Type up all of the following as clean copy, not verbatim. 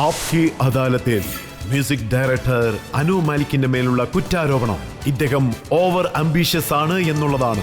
ആപ്കി അദാലത്തിൽ music director Anu മാലിക്കിന്റെ മേലുള്ള കുറ്റാരോപണം ഇദ്ദേഹം ഓവർ അംബീഷ്യസ് ആണ് എന്നുള്ളതാണ്.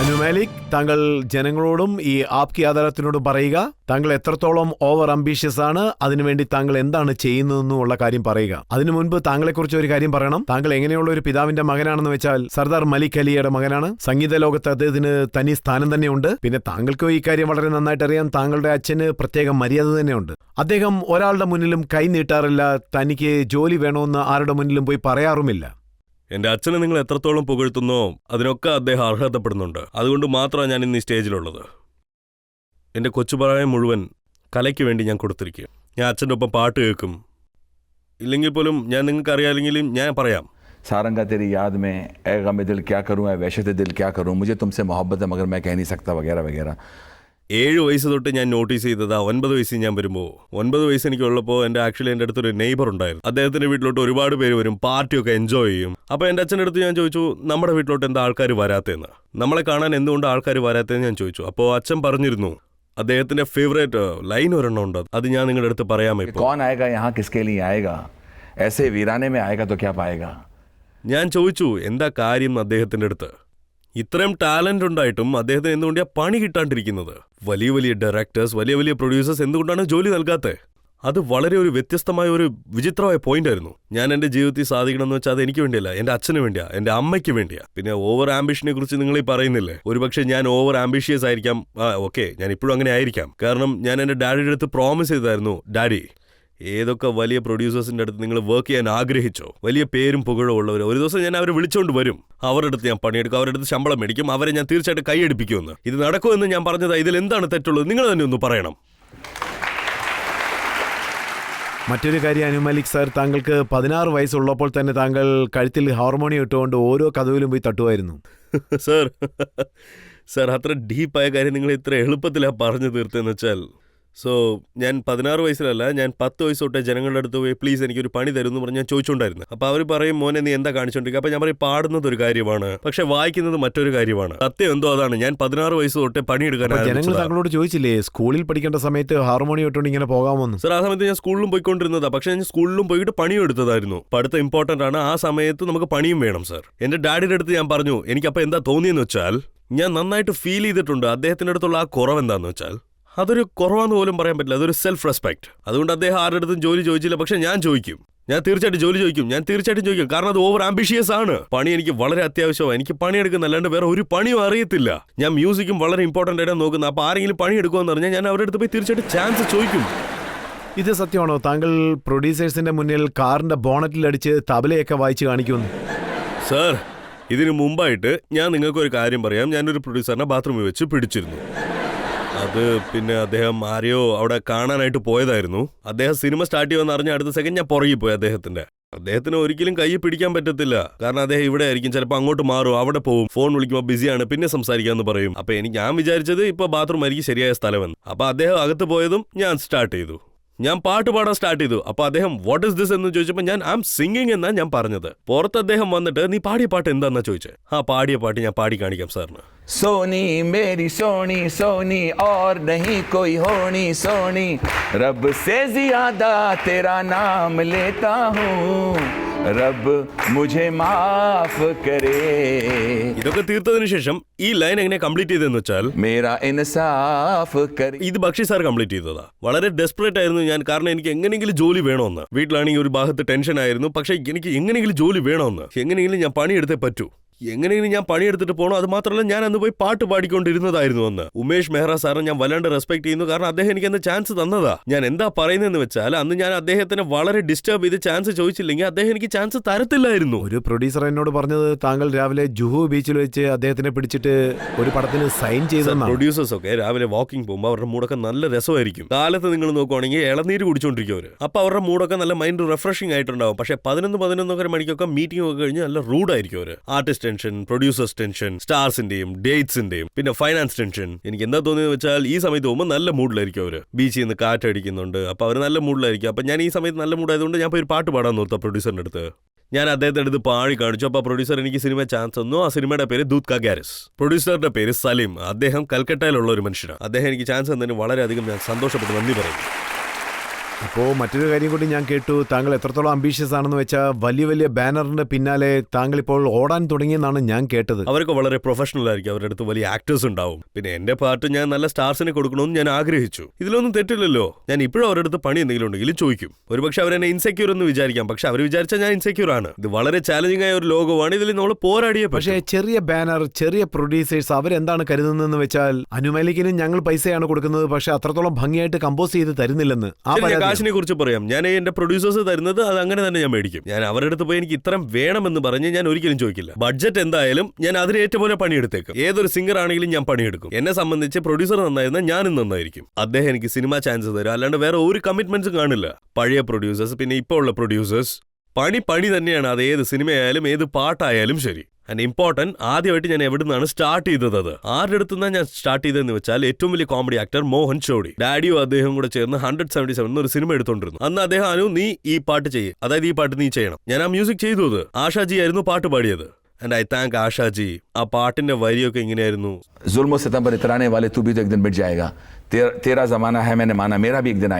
അനു മാലിക്, താങ്കൾ ജനങ്ങളോടും ഈ ആപ്കി അദാലത്തിനോടും പറയുക, താങ്കൾ എത്രത്തോളം ഓവർ അംബീഷ്യസ് ആണ്, അതിനുവേണ്ടി താങ്കൾ എന്താണ് ചെയ്യുന്നതെന്നുള്ള കാര്യം പറയുക. അതിനു മുൻപ് താങ്കളെക്കുറിച്ച് ഒരു കാര്യം പറയണം. താങ്കൾ എങ്ങനെയുള്ള ഒരു പിതാവിന്റെ മകനാണെന്ന് വെച്ചാൽ സർദാർ മലിക് അലിയുടെ മകനാണ്. സംഗീത ലോകത്ത് അദ്ദേഹത്തിന് തനി സ്ഥാനം തന്നെയുണ്ട്. പിന്നെ താങ്കൾക്ക് ഈ കാര്യം വളരെ നന്നായിട്ട് അറിയാം. താങ്കളുടെ അച്ഛന് പ്രത്യേക മര്യാദ തന്നെയുണ്ട്. അദ്ദേഹം ഒരാളുടെ മുന്നിലും കൈ നീട്ടാറില്ല. തനിക്ക് ജോലി വേണമെന്ന് ആരുടെ മുന്നിലും പോയി പറയാറുമില്ല. എന്റെ അച്ഛനെ നിങ്ങൾ എത്രത്തോളം പുകഴ്ത്തുന്നോ അതിനൊക്കെ അദ്ദേഹം അർഹതപ്പെടുന്നുണ്ട്. അതുകൊണ്ട് മാത്രമാണ് ഞാൻ ഇന്ന് ഈ സ്റ്റേജിലുള്ളത്. എന്റെ കൊച്ചുപ്രായം മുഴുവൻ കലയ്ക്ക് വേണ്ടി ഞാൻ കൊടുത്തിരിക്കും. ഞാൻ അച്ഛൻ്റെ ഒപ്പം പാട്ട് കേൾക്കും. ഇല്ലെങ്കിൽ പോലും ഞാൻ നിങ്ങൾക്ക് അറിയാമെങ്കിലും ഞാൻ പറയാം. सारंगा तेरी याद में ए गम दिल क्या करूँ, ए वहशत दिल क्या करूँ, मुझे तुमसे मोहब्बत है मगर मैं कह नहीं सकता वगैरह वगैरह. 7 വയസ്സ് തൊട്ട് ഞാൻ നോട്ടീസ് ചെയ്തതാ. 9 വയസ്സിൽ ഞാൻ വരുമ്പോൾ 9 വയസ്സ് എനിക്കുള്ളപ്പോൾ എൻ്റെ അടുത്തൊരു നെയ്ബർ ഉണ്ടായിരുന്നു. അദ്ദേഹത്തിന്റെ വീട്ടിലോട്ട് ഒരുപാട് പേര് വരും, പാർട്ടിയൊക്കെ എൻജോയ് ചെയ്യും. അപ്പോൾ എൻ്റെ അച്ഛൻ്റെ അടുത്ത് ഞാൻ ചോദിച്ചു, നമ്മുടെ വീട്ടിലോട്ട് എന്താ ആൾക്കാർ വരാത്തതെന്ന്, നമ്മളെ കാണാൻ എന്തുകൊണ്ട് ആൾക്കാർ വരാത്തതെന്ന് ഞാൻ ചോദിച്ചു. അപ്പോൾ അച്ഛൻ പറഞ്ഞിരുന്നു അദ്ദേഹത്തിന്റെ ഫേവറേറ്റ് ലൈൻ ഒരെണ്ണം ഉണ്ട്, അത് ഞാൻ നിങ്ങളുടെ അടുത്ത് പറയാമോ. कौन आएगा यहाँ किसके लिए आएगा, ऐसे वीराने में आएगा तो क्या पाएगा. ഞാൻ ചോദിച്ചു എന്താ കാര്യം അദ്ദേഹത്തിന്റെ അടുത്ത്. ഇത്രയും ടാലന്റ് ഉണ്ടായിട്ടും അദ്ദേഹത്തിന് എന്തുകൊണ്ടാണ് പണി കിട്ടാണ്ടിരിക്കുന്നത്? വലിയ വലിയ ഡയറക്ടേഴ്സ്, വലിയ വലിയ പ്രൊഡ്യൂസേഴ്സ് എന്തുകൊണ്ടാണ് ജോലി നൽകാത്തത്? അത് വളരെ ഒരു വ്യത്യസ്തമായ ഒരു വിചിത്രമായ പോയിന്റ് ആയിരുന്നു. ഞാൻ എൻ്റെ ജീവിതത്തിൽ സാധിക്കണമെന്ന് വെച്ചാൽ അത് എനിക്ക് വേണ്ടിയല്ല, എൻ്റെ അച്ഛന് വേണ്ടിയാ, എൻ്റെ അമ്മയ്ക്ക് വേണ്ടിയാ. പിന്നെ ഓവർ ആംബിഷനെ കുറിച്ച് നിങ്ങൾ ഈ പറയുന്നില്ലേ, ഒരുപക്ഷെ ഞാൻ ഓവർ ആംബിഷ്യസ് ആയിരിക്കാം. ഓക്കെ, ഞാൻ ഇപ്പോഴും അങ്ങനെ ആയിരിക്കാം. കാരണം ഞാൻ എൻ്റെ ഡാഡിയുടെ അടുത്ത് പ്രോമിസ് ചെയ്തായിരുന്നു, ഡാഡി ഏതൊക്കെ വലിയ പ്രൊഡ്യൂസേഴ്സിന്റെ അടുത്ത് നിങ്ങൾ വർക്ക് ചെയ്യാൻ ആഗ്രഹിച്ചോ, വലിയ പേരും പുകഴും ഉള്ളവർ, ഒരു ദിവസം ഞാൻ അവരെ വിളിച്ചുകൊണ്ട് വരും, അവരുടെ അടുത്ത് ഞാൻ പണിയെടുക്കും, അവരുടെ അടുത്ത് ശമ്പളം മേടിക്കും, അവരെ ഞാൻ തീർച്ചയായിട്ടും കൈയടിപ്പിക്കുമെന്ന്. ഇത് നടക്കുമെന്ന് ഞാൻ പറഞ്ഞതാ. ഇതിൽ എന്താണ് തെറ്റുള്ളത്? നിങ്ങൾ തന്നെ ഒന്ന് പറയണം. മറ്റൊരു കാര്യം, അനു മാലിക് സാർ, താങ്കൾക്ക് 16 വയസ്സുള്ളപ്പോൾ തന്നെ താങ്കൾ കഴുത്തിൽ ഹാർമോണിയം ഇട്ടുകൊണ്ട് ഓരോ കഥവിലും പോയി തട്ടുമായിരുന്നു. സാർ അത്ര ഡീപ്പായ കാര്യം നിങ്ങൾ ഇത്ര എളുപ്പത്തിലാണ് പറഞ്ഞു തീർത്തെന്ന് വെച്ചാൽ, ഞാൻ 16 വയസ്സിലല്ല, ഞാൻ 10 വയസ്സ് തൊട്ടേ ജനങ്ങളുടെ അടുത്ത് പോയി പ്ലീസ് എനിക്കൊരു പണി തരുമെന്ന് പറഞ്ഞ് ഞാൻ ചോദിച്ചുകൊണ്ടായിരുന്നു. അപ്പോൾ അവർ പറയും, മോനെ നീ എന്താ കാണിച്ചോണ്ടിരിക്കുക? അപ്പോൾ ഞാൻ പറയും, പാടുന്നത് ഒരു കാര്യമാണ്, പക്ഷെ വായിക്കുന്നത് മറ്റൊരു കാര്യമാണ്. സത്യം എന്തോ അതാണ്. ഞാൻ 16 വയസ്സ് തൊട്ടേ പണിയെടുക്കാൻ. ജനങ്ങൾ താങ്കളോട് ചോദിച്ചില്ലേ സ്കൂളിൽ പഠിക്കേണ്ട സമയത്ത് ഹാർമോണിയം ഇട്ടുകൊണ്ട് ഇങ്ങനെ പോകാമെന്ന്? സാർ ആ സമയത്ത് ഞാൻ സ്കൂളിലും പോയിക്കൊണ്ടിരുന്നതാ, പക്ഷെ ഞാൻ സ്കൂളിലും പോയിട്ട് പണിയും എടുത്തതായിരുന്നു. പഠിത്തം ഇമ്പോർട്ടൻ്റ് ആണ്, ആ സമയത്ത് നമുക്ക് പണിയും വേണം സാർ. എൻ്റെ ഡാഡിയുടെ അടുത്ത് ഞാൻ പറഞ്ഞു, എനിക്കപ്പോൾ എന്താ തോന്നിയെന്ന് വെച്ചാൽ, ഞാൻ നന്നായിട്ട് ഫീൽ ചെയ്തിട്ടുണ്ട് അദ്ദേഹത്തിൻ്റെ അടുത്തുള്ള ആ കുറവെന്താന്ന് വെച്ചാൽ, അതൊരു കുറവാന്ന് പോലും പറയാൻ പറ്റില്ല, അതൊരു സെൽഫ് റെസ്പെക്ട്. അതുകൊണ്ട് അദ്ദേഹം ആരുടെ അടുത്തും ജോലി ചോദിച്ചില്ല. പക്ഷെ ഞാൻ ചോദിക്കും, ഞാൻ തീർച്ചയായിട്ടും ജോലി ചോദിക്കും, ഞാൻ തീർച്ചയായിട്ടും ചോദിക്കും. കാരണം അത് ഓവർ ആംബിഷ്യസ് ആണ്. പണി എനിക്ക് വളരെ അത്യാവശ്യമാണ്. എനിക്ക് പണിയെടുക്കുന്ന അല്ലാണ്ട് വേറെ ഒരു പണിയും അറിയത്തില്ല. ഞാൻ മ്യൂസിക്കും വളരെ ഇമ്പോർട്ടൻ്റ് ആയിട്ടാണ് നോക്കുന്നത്. അപ്പോൾ ആരെങ്കിലും പണിയെടുക്കുമെന്ന് പറഞ്ഞാൽ ഞാൻ അവരുടെ അടുത്ത് പോയി തീർച്ചയായിട്ടും ചാൻസ് ചോദിക്കും. ഇത് സത്യമാണോ? താങ്കൾ പ്രൊഡ്യൂസേഴ്സിന്റെ മുന്നിൽ കാറിന്റെ ബോണറ്റിലടിച്ച് തബലയൊക്കെ വായിച്ച് കാണിക്കുമെന്ന്? സാർ, ഇതിനു മുമ്പായിട്ട് ഞാൻ നിങ്ങൾക്കൊരു കാര്യം പറയാം. ഞാനൊരു പ്രൊഡ്യൂസറിനെ ബാത്റൂമിൽ വെച്ച് പിടിച്ചിരുന്നു. അത് പിന്നെ അദ്ദേഹം ആരെയോ അവിടെ കാണാനായിട്ട് പോയതായിരുന്നു. അദ്ദേഹം സിനിമ സ്റ്റാർട്ട് ചെയ്യുമെന്ന് അറിഞ്ഞ അടുത്ത സെക്കൻഡ് ഞാൻ പുറകെ പോയി അദ്ദേഹത്തിന് ഒരിക്കലും കൈ പിടിക്കാൻ പറ്റത്തില്ല. കാരണം അദ്ദേഹം ഇവിടെ ആയിരിക്കും, ചിലപ്പോൾ അങ്ങോട്ട് മാറും, അവിടെ പോകും, ഫോൺ വിളിക്കുമ്പോൾ ബിസിയാണ്, പിന്നെ സംസാരിക്കാമെന്ന് പറയും. അപ്പോൾ ഞാൻ വിചാരിച്ചത് ഇപ്പോൾ ബാത്റൂം ആയിരിക്കും ശരിയായ സ്ഥലമെന്ന്. അപ്പോൾ അദ്ദേഹം അകത്ത് പോയതും ഞാൻ സ്റ്റാർട്ട് ചെയ്തു. ഞാൻ പാട്ട് പാടാൻ സ്റ്റാർട്ട് ചെയ്തു. അപ്പോൾ അദ്ദേഹം വാട്ട് ഇസ് ദിസ് എന്ന് ചോദിച്ചപ്പോൾ ഞാൻ ആം സിംഗിങ് എന്നാ ഞാൻ പറഞ്ഞത്. പുറത്ത് അദ്ദേഹം വന്നിട്ട് നീ പാടിയ പാട്ട് എന്താന്നാ ചോദിച്ചത്. ആ പാടിയ പാട്ട് ഞാൻ പാടി കാണിക്കാം സാറിന്. सोनी मेरी सोनी सोनी और नहीं कोई होनी सोनी, रब से ज्यादा तेरा नाम लेता हूँ, रब मुझे माफ करे. ഇതൊക്കെ തീർത്തതിനു ശേഷം ഈ ലൈൻ എങ്ങനെ കംപ്ലീറ്റ് ചെയ്തെന്ന് വെച്ചാൽ, मेरा इंसाफ करे. ഇത് ബക്ഷി സാർ കംപ്ലീറ്റ് ചെയ്തതാ. വളരെ ഡെസ്പറേറ്റ് ആയിരുന്നു ഞാൻ. കാരണം എനിക്ക് എങ്ങനെയെങ്കിലും ജോലി വേണമെന്ന്. വീട്ടിലാണെങ്കിൽ ഒരു ഭാഗത്ത് ടെൻഷൻ ആയിരുന്നു. പക്ഷെ എനിക്ക് എങ്ങനെയെങ്കിലും ജോലി വേണമെന്ന്, എങ്ങനെയെങ്കിലും ഞാൻ പണിയെടുത്തേ പറ്റൂ, എങ്ങനെയെങ്കിലും ഞാൻ പണിയെടുത്തിട്ട് പോകണം. അത് മാത്രമല്ല ഞാൻ അന്ന് പോയി പാട്ട് പാടിക്കൊണ്ടിരുന്നതായിരുന്നു. അന്ന് ഉമേഷ് മെഹ്റ സാറിനെ ഞാൻ വല്ലാണ്ട് റെസ്പെക്ട് ചെയ്യുന്നു. കാരണം അദ്ദേഹം എനിക്ക് അന്ന് ചാൻസ് തന്നതാ. ഞാൻ എന്താ പറയുന്നതെന്ന് വെച്ചാൽ, അന്ന് ഞാൻ അദ്ദേഹത്തിനെ വളരെ ഡിസ്റ്റർബ് ചെയ്ത് ചാൻസ് ചോദിച്ചില്ലെങ്കിൽ അദ്ദേഹം എനിക്ക് ചാൻസ് തരത്തില്ലായിരുന്നു. ഒരു പ്രൊഡ്യൂസർ എന്നോട് പറഞ്ഞത് താങ്കൾ രാവിലെ ജുഹു ബീച്ചിൽ വെച്ച് അദ്ദേഹത്തിനെ പിടിച്ചിട്ട് ഒരു പടത്തിന് സൈൻ ചെയ്തെന്നാണ്. പ്രൊഡ്യൂസേഴ്സ് ഒക്കെ രാവിലെ വാക്കിംഗ് പോകുമ്പോൾ അവരുടെ മൂടൊക്കെ നല്ല രസമായിരിക്കും. കാലത്ത് നിങ്ങൾ നോക്കുവാണെങ്കിൽ ഇളനീര് കുടിച്ചോണ്ടിരിക്കും അവർ. അപ്പോൾ അവരുടെ മൂടൊക്കെ നല്ല മൈൻഡ് റിഫ്രഷിംഗ് ആയിട്ടുണ്ടാവും. പക്ഷേ 11-11 മണിക്കൊക്കെ മീറ്റിംഗ് ഒക്കെ കഴിഞ്ഞ് നല്ല റൂഡായിരിക്കും അവർ. ആർട്ടിസ്റ്റ് ടെൻഷൻ, പ്രൊഡ്യൂസേഴ്സ് ടെൻഷൻ, സ്റ്റാർസിന്റെയും ഡേറ്റ്സിന്റെയും പിന്നെ ഫൈനാൻസ് ടെൻഷൻ. എനിക്ക് എന്താ തോന്നിയെന്ന് വെച്ചാൽ, ഈ സമയത്ത് പോകുമ്പോൾ നല്ല മൂഡിലായിരിക്കും അവർ. ബീച്ചിൽ നിന്ന് കാറ്റടിക്കുന്നുണ്ട്, അപ്പോൾ അവർ നല്ല മൂഡിലായിരിക്കും. അപ്പം ഞാൻ ഈ സമയത്ത് നല്ല മൂഡായതുകൊണ്ട് ഞാൻ പോയി ഒരു പാട്ട് പാടാൻ നോർത്ത പ്രൊഡ്യൂസറിന്റെ അടുത്ത്. ഞാൻ അദ്ദേഹത്തിന്റെ അടുത്ത് പാടി കാണിച്ചു. അപ്പോൾ പ്രൊഡ്യൂസർ എനിക്ക് സിനിമ ചാൻസ് തന്നു. ആ സിനിമയുടെ പേര് ദൂത് കാ ഗ്യാരസ്. പ്രൊഡ്യൂസറുടെ പേര് സലീം. അദ്ദേഹം കൽക്കട്ടയിലുള്ള ഒരു മനുഷ്യനാണ്. അദ്ദേഹം എനിക്ക് ചാൻസ് തന്നതിന് വളരെയധികം ഞാൻ സന്തോഷപ്പെട്ട് നന്ദി പറയുന്നു. അപ്പോ മറ്റൊരു കാര്യം കൂടി ഞാൻ കേട്ടു, താങ്കൾ എത്രത്തോളം അംബീഷ്യസ് ആണെന്ന് വെച്ചാൽ വലിയ വലിയ ബാനറിന്റെ പിന്നാലെ താങ്കൾ ഇപ്പോൾ ഓടാൻ തുടങ്ങിയെന്നാണ് ഞാൻ കേട്ടത്. അവരൊക്കെ വളരെ പ്രൊഫഷണൽ ആയിരിക്കും, അവരുടെ അടുത്ത് വലിയ ആക്ടേഴ്സ് ഉണ്ടാവും. പിന്നെ എന്റെ പാട്ട് ഞാൻ നല്ല സ്റ്റാർസിനെ കൊടുക്കണമെന്ന് ഞാൻ ആഗ്രഹിച്ചു. ഇതിലൊന്നും തെറ്റില്ലല്ലോ. ഞാൻ ഇപ്പോഴും അവരുടെ അടുത്ത് പണി എന്തെങ്കിലും ഉണ്ടെങ്കിൽ ചോദിക്കും. ഒരുപക്ഷെ അവരെന്നെ ഇൻസെക്യൂർ എന്ന് വിചാരിക്കാം, പക്ഷെ അവർ വിചാരിച്ചാൽ ഞാൻ ഇൻസെക്യൂർ ആണ്. ഇത് വളരെ ചാലഞ്ചിങ് ആയ ഒരു ലോകമാണ്, ഇതിൽ നമ്മൾ പോരാടിയേ. പക്ഷേ ചെറിയ ബാനർ, ചെറിയ പ്രൊഡ്യൂസേഴ്സ് അവരെന്താണ് കരുതുന്നതെന്ന് വെച്ചാൽ അനുമാലിക്കിന് ഞങ്ങൾ പൈസയാണ് കൊടുക്കുന്നത്, പക്ഷെ അത്രത്തോളം ഭംഗിയായിട്ട് കമ്പോസ് ചെയ്ത് തരുന്നില്ലെന്ന്. കാശിനെ കുറിച്ച് പറയാം. ഞാൻ എന്റെ പ്രൊഡ്യൂസേഴ്സ് തരുന്നത് അത് അങ്ങനെ തന്നെ ഞാൻ മേടിക്കും. ഞാൻ അവരുടെ അടുത്ത് പോയി എനിക്ക് ഇത്രയും വേണമെന്ന് പറഞ്ഞ് ഞാൻ ഒരിക്കലും ചോദിക്കില്ല. ബഡ്ജറ്റ് എന്തായാലും ഞാൻ അതിന് ഏറ്റവും പോലെ പണിയെടുത്തേക്കും. ഏതൊരു സിംഗർ ആണെങ്കിലും ഞാൻ പണിയെടുക്കും. എന്നെ സംബന്ധിച്ച് പ്രൊഡ്യൂസർ നന്നായിരുന്ന ഞാനും നന്നായിരിക്കും. അദ്ദേഹം എനിക്ക് സിനിമ ചാൻസ് തരും, അല്ലാണ്ട് വേറെ ഒരു കമ്മിറ്റ്മെന്റ്സും കാണില്ല. പഴയ പ്രൊഡ്യൂസേഴ്സ് പിന്നെ ഇപ്പോൾ ഉള്ള പ്രൊഡ്യൂസേഴ്സ് പണി തന്നെയാണ്. അത് ഏത് സിനിമയായാലും ഏത് പാട്ടായാലും ശരി. ആൻഡ് ഇമ്പോർട്ടന്റ്, ആദ്യമായിട്ട് ഞാൻ എവിടെ നിന്നാണ് സ്റ്റാർട്ട് ചെയ്തത്, അത് ആരുടെ അടുത്ത് നിന്നാണ് ഞാൻ സ്റ്റാർട്ട് ചെയ്തതെന്ന് വെച്ചാൽ ഏറ്റവും വലിയ കോമഡി ആക്ടർ മോഹൻ ചോടി. ഡാഡിയും അദ്ദേഹം കൂടെ ചേർന്ന് 177 ഒരു സിനിമ എടുത്തോണ്ടിരുന്നു. അന്ന് അദ്ദേഹം അനു നീ ഈ പാട്ട് ചെയ്യ്, അതായത് ഈ പാട്ട് നീ ചെയ്യണം. ഞാൻ ആ മ്യൂസിക് ചെയ്തു. അത് ആഷാജി ആയിരുന്നു പാട്ട് പാടിയത്. And I thank Ashaji. ആ പാട്ടിന്റെ വരിയൊക്കെ ഇങ്ങനെയായിരുന്നു. जुल्म सितम पर इतराने वाले तू भी तो एक दिन मिट जाएगा, तेरा जमाना है मैंने माना, मेरा भी एक दिन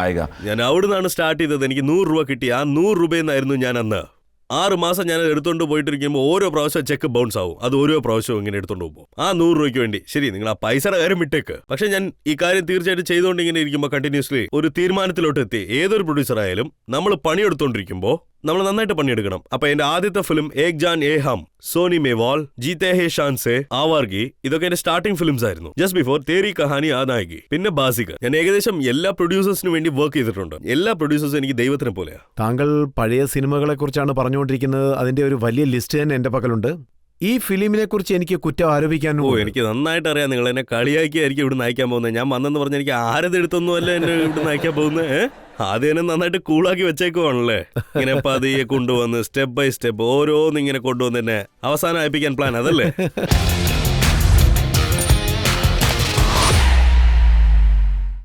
आएगा. ഞാൻ അവിടെ നിന്നാണ് സ്റ്റാർട്ട് ചെയ്തത്. എനിക്ക് 100 രൂപ കിട്ടി. ആ 100 രൂപയെന്നായിരുന്നു ഞാൻ അന്ന് 6 മാസം ഞാൻ എടുത്തോണ്ട് പോയിട്ടിരിക്കുമ്പോൾ ഓരോ പ്രാവശ്യം ചെക്ക് ബൗൺസ് ആവും. അത് ഓരോ പ്രാവശ്യവും ഇങ്ങനെ എടുത്തോണ്ട് പോകുമ്പോൾ ആ 100 രൂപയ്ക്ക് വേണ്ടി ശരി നിങ്ങൾ ആ പൈസയുടെ കാര്യം വിട്ടേക്ക്. പക്ഷെ ഞാൻ ഈ കാര്യം തീർച്ചയായിട്ടും ചെയ്തുകൊണ്ട് ഇങ്ങനെ ഇരിക്കുമ്പോൾ കണ്ടിന്യൂസ്ലി ഒരു തീരുമാനത്തിലോട്ട് എത്തി. ഏതൊരു പ്രൊഡ്യൂസർ ആയാലും നമ്മൾ പണിയെടുത്തോണ്ടിരിക്കുമ്പോൾ നമ്മൾ നന്നായിട്ട് പണിയെടുക്കണം. അപ്പൊ എന്റെ ആദ്യത്തെ ഫിലിം ഏക് ജാൻ ഏ ഹം, സോനി മേവാൾ, ജീത്തെ ഹേ ഷാൻ സെ, ആവാർഗി, ഇതൊക്കെ എന്റെ സ്റ്റാർട്ടിംഗ് ഫിലിംസ് ആയിരുന്നു. ജസ്റ്റ് ബിഫോർ തേരി കഹാനി ആനായകി, പിന്നെ ബാസിക. ഞാൻ ഏകദേശം എല്ലാ പ്രൊഡ്യൂസേഴ്സിനു വേണ്ടി വർക്ക് ചെയ്തിട്ടുണ്ട്. എല്ലാ പ്രൊഡ്യൂസേഴ്സും എനിക്ക് ദൈവത്തിനെ പോലെയാ. താങ്കൾ പഴയ സിനിമകളെ കുറിച്ചാണ് പറഞ്ഞുകൊണ്ടിരിക്കുന്നത്. അതിന്റെ ഒരു വലിയ ലിസ്റ്റ് തന്നെ എന്റെ പക്കലുണ്ട്. ഈ ഫിലിമിനെ കുറിച്ച് എനിക്ക് കുറ്റം ആരോപിക്കാനോ? എനിക്ക് നന്നായിട്ട് അറിയാം. നിങ്ങൾ എന്നെ കളിയാക്കിയായിരിക്കും ഇവിടെ നയിക്കാൻ പോകുന്നത്. ഞാൻ വന്നെന്ന് പറഞ്ഞാൽ എനിക്ക് ആരതെടുത്തൊന്നുമല്ല എന്നെ ഇവിടെ നയിക്കാൻ പോകുന്നത്. ആദ്യം എന്നെ നന്നായിട്ട് കൂളാക്കി വെച്ചേക്കുവാണല്ലേ. ഇങ്ങനെ പതിയെ കൊണ്ടുവന്ന് സ്റ്റെപ്പ് ബൈ സ്റ്റെപ്പ് ഓരോന്നിങ്ങനെ കൊണ്ടുവന്ന് എന്നെ അവസാനം അയപ്പിക്കാൻ പ്ലാൻ അതല്ലേ?